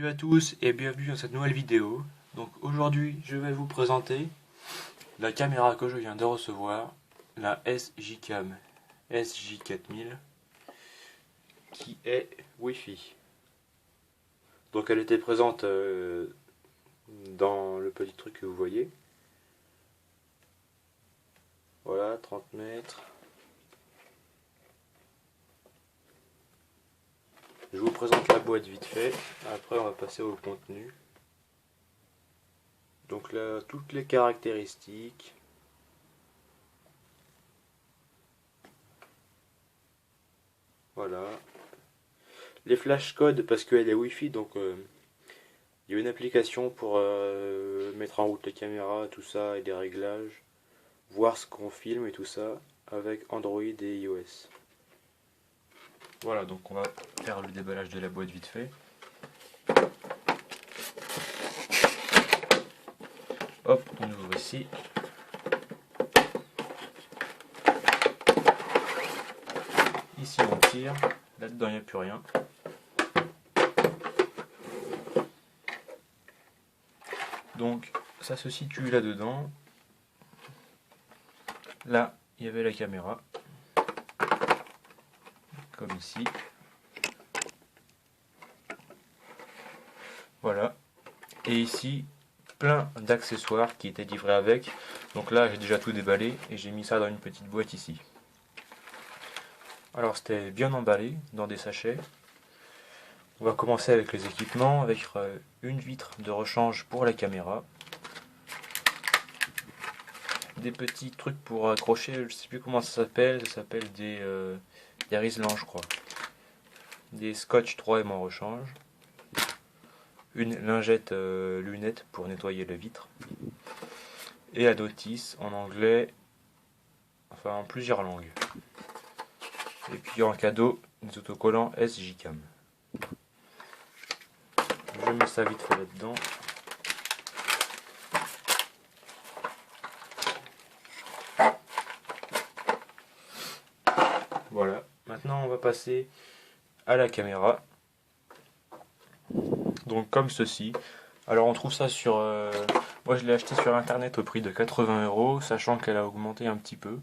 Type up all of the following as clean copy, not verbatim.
Salut à tous et bienvenue dans cette nouvelle vidéo. Donc aujourd'hui je vais vous présenter la caméra que je viens de recevoir, la SJCam SJ4000 qui est Wi-Fi. Donc elle était présente dans le petit truc que vous voyez. Voilà, 30 mètres. Je vous présente la boîte vite fait, après on va passer au contenu. Donc là, toutes les caractéristiques. Voilà. Les flashcodes, parce qu'elle est Wi-Fi, donc il y a une application pour mettre en route les caméras, tout ça, et des réglages, voir ce qu'on filme et tout ça, avec Android et iOS. Voilà, donc on va faire le déballage de la boîte vite fait. Hop, on ouvre ici. Ici on tire, là-dedans il n'y a plus rien. Donc ça se situe là-dedans. Là, il y avait la caméra, comme ici. Voilà. Et ici, plein d'accessoires qui étaient livrés avec. Donc là, j'ai déjà tout déballé et j'ai mis ça dans une petite boîte ici. Alors c'était bien emballé dans des sachets. On va commencer avec les équipements, avec une vitre de rechange pour la caméra. Des petits trucs pour accrocher, je sais plus comment ça s'appelle des Rislan je crois. Des scotch 3M en rechange. Une lingette lunette pour nettoyer la vitre. Et la notice en anglais, enfin en plusieurs langues. Et puis en cadeau, des autocollants SJCam. Je mets ça vite fait là-dedans. Voilà, maintenant on va passer à la caméra. Donc comme ceci. Alors on trouve ça sur... moi je l'ai acheté sur internet au prix de 80 €, sachant qu'elle a augmenté un petit peu.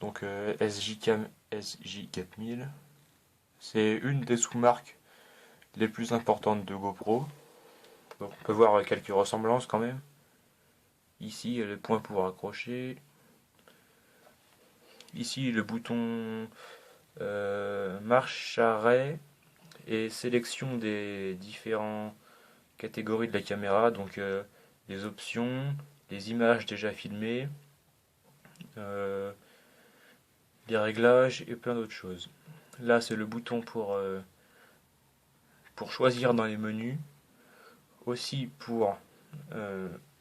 Donc SJCam SJ4000. C'est une des sous-marques les plus importantes de GoPro. Donc on peut voir quelques ressemblances quand même. Ici il y a le point pour accrocher. Ici le bouton marche arrêt et sélection des différentes catégories de la caméra, donc les options, les images déjà filmées, les réglages et plein d'autres choses. Là c'est le bouton pour choisir dans les menus, aussi pour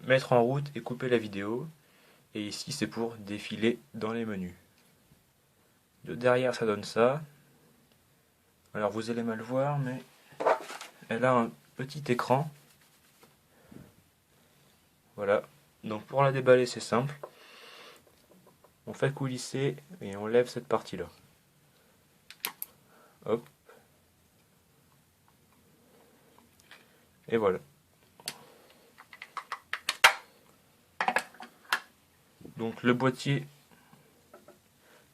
mettre en route et couper la vidéo, et ici c'est pour défiler dans les menus. De derrière ça donne ça. Alors vous allez mal voir, mais elle a un petit écran. Voilà. Donc pour la déballer c'est simple. On fait coulisser et on lève cette partie là. Hop. Et voilà. Donc le boîtier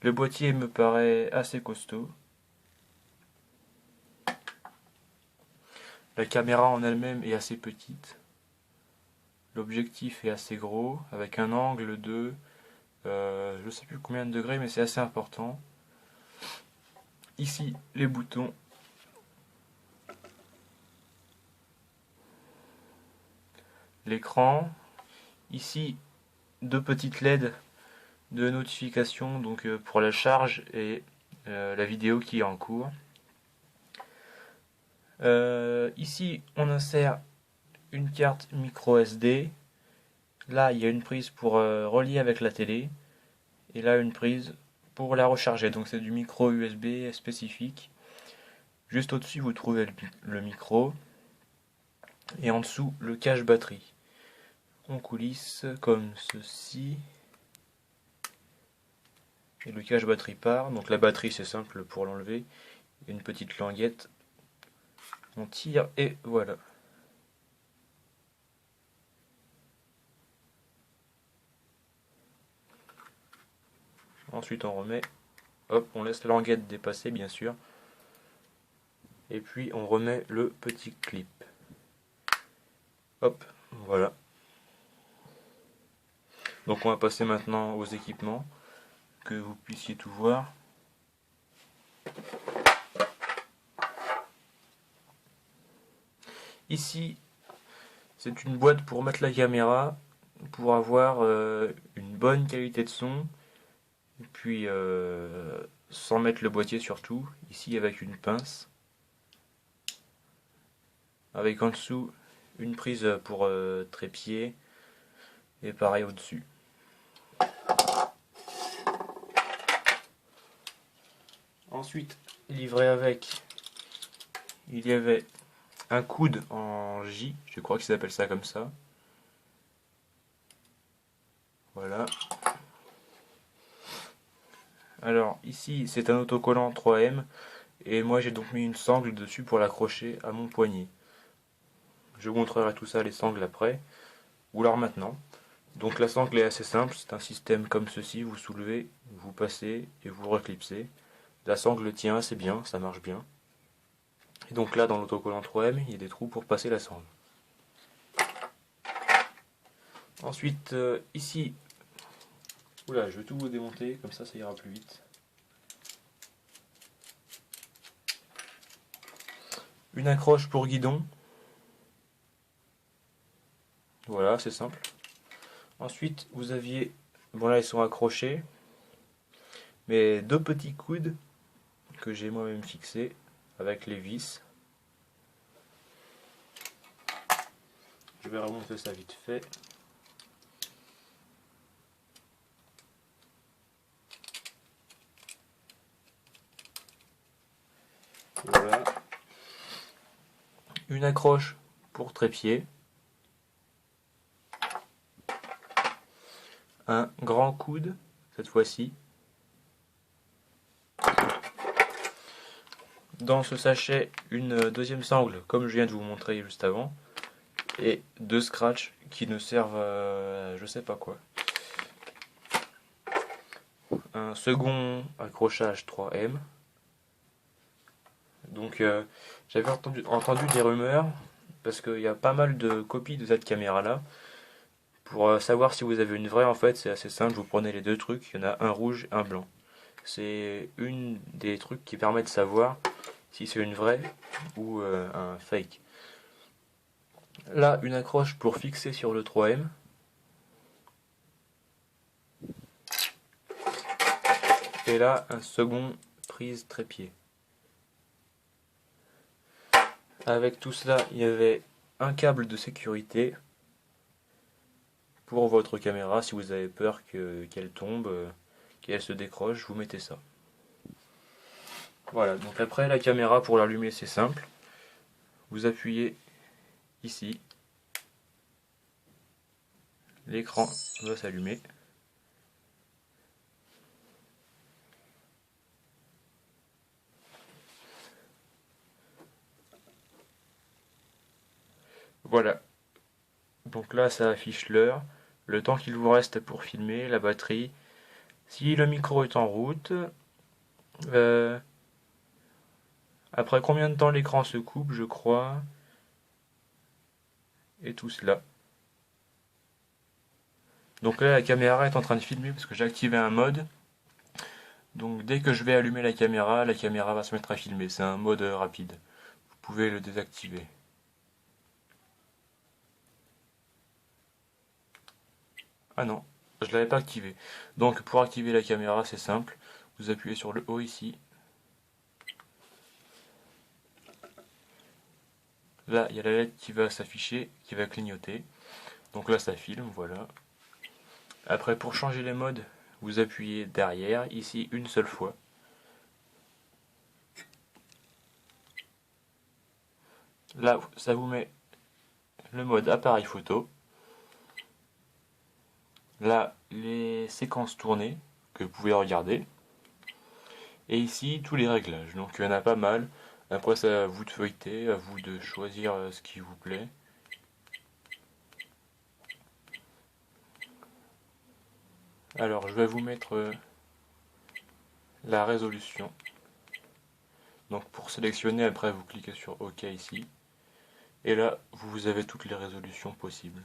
me paraît assez costaud. La caméra en elle-même est assez petite. L'objectif est assez gros, avec un angle de je sais plus combien de degrés, mais c'est assez important. Ici les boutons. L'écran. Ici deux petites LED de notification, donc pour la charge et la vidéo qui est en cours. Ici on insère une carte micro SD. Là il y a une prise pour relier avec la télé, et là une prise pour la recharger, donc c'est du micro USB spécifique. Juste au dessus vous trouvez le micro, et en dessous le cache batterie. On coulisse comme ceci, et le cache batterie part. Donc la batterie c'est simple pour l'enlever, une petite languette On tire et voilà. Ensuite on remet, hop, on laisse la languette dépasser bien sûr. Et puis on remet le petit clip. Hop, voilà. Donc on va passer maintenant aux équipements, que vous puissiez tout voir. Ici, c'est une boîte pour mettre la caméra, pour avoir une bonne qualité de son, et puis sans mettre le boîtier surtout, ici avec une pince, avec en dessous une prise pour trépied, et pareil au-dessus. Ensuite, livré avec, il y avait un coude en J, je crois qu'ils appellent ça comme ça. Voilà. Alors ici c'est un autocollant 3M et moi j'ai donc mis une sangle dessus pour l'accrocher à mon poignet. Je vous montrerai tout ça les sangles après, ou alors maintenant. Donc la sangle est assez simple, c'est un système comme ceci, vous soulevez, vous passez et vous reclipsez. La sangle tient assez bien, ça marche bien. Et donc là dans l'autocollant 3M, il y a des trous pour passer la sangle. Ensuite ici, oula, je vais tout vous démonter, comme ça ira plus vite. Une accroche pour guidon. Voilà, c'est simple. Ensuite, vous aviez, bon là ils sont accrochés, mais deux petits coudes que j'ai moi-même fixés avec les vis. Je vais remonter ça vite fait. Voilà. Une accroche pour trépied. Un grand coude, cette fois-ci. Dans ce sachet, une deuxième sangle, comme je viens de vous montrer juste avant. Et deux scratchs qui ne servent à je sais pas quoi. Un second accrochage 3M. Donc j'avais entendu des rumeurs, parce qu'il y a pas mal de copies de cette caméra là. Pour savoir si vous avez une vraie, en fait, c'est assez simple, vous prenez les deux trucs, il y en a un rouge et un blanc. C'est une des trucs qui permet de savoir si c'est une vraie ou un fake. Là, une accroche pour fixer sur le 3M. Et là, un second prise trépied. Avec tout cela, il y avait un câble de sécurité pour votre caméra. Si vous avez peur qu'elle tombe, qu'elle se décroche, vous mettez ça. Voilà, donc après la caméra pour l'allumer c'est simple. Vous appuyez ici. L'écran va s'allumer. Voilà. Donc là ça affiche l'heure, le temps qu'il vous reste pour filmer, la batterie, si le micro est en route, après combien de temps l'écran se coupe je crois, et tout cela. Donc là la caméra est en train de filmer parce que j'ai activé un mode. Donc dès que je vais allumer la caméra va se mettre à filmer. C'est un mode rapide. Vous pouvez le désactiver. Ah non, je l'avais pas activé. Donc pour activer la caméra c'est simple. Vous appuyez sur le haut ici. Là il y a la lettre qui va s'afficher, qui va clignoter. Donc là ça filme, voilà. Après pour changer les modes, vous appuyez derrière, ici une seule fois. Là ça vous met le mode appareil photo. Là les séquences tournées que vous pouvez regarder. Et ici tous les réglages, donc il y en a pas mal. Après c'est à vous de feuilleter, à vous de choisir ce qui vous plaît. Alors je vais vous mettre la résolution. Donc pour sélectionner, après vous cliquez sur OK ici. Et là, vous avez toutes les résolutions possibles.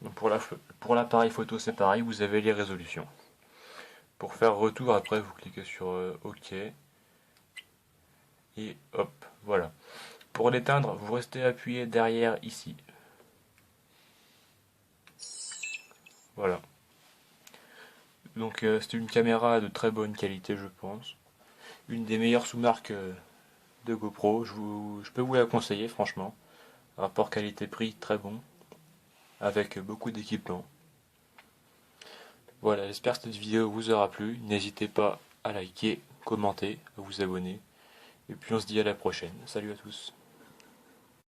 Donc pour l'appareil photo, c'est pareil, vous avez les résolutions. Pour faire retour, après, vous cliquez sur OK. Et hop, voilà. Pour l'éteindre, vous restez appuyé derrière ici. Voilà. Donc c'est une caméra de très bonne qualité, je pense. Une des meilleures sous-marques de GoPro. Je peux vous la conseiller, franchement. Rapport qualité-prix très bon, avec beaucoup d'équipements. Voilà, j'espère que cette vidéo vous aura plu. N'hésitez pas à liker, commenter, à vous abonner. Et puis on se dit à la prochaine. Salut à tous.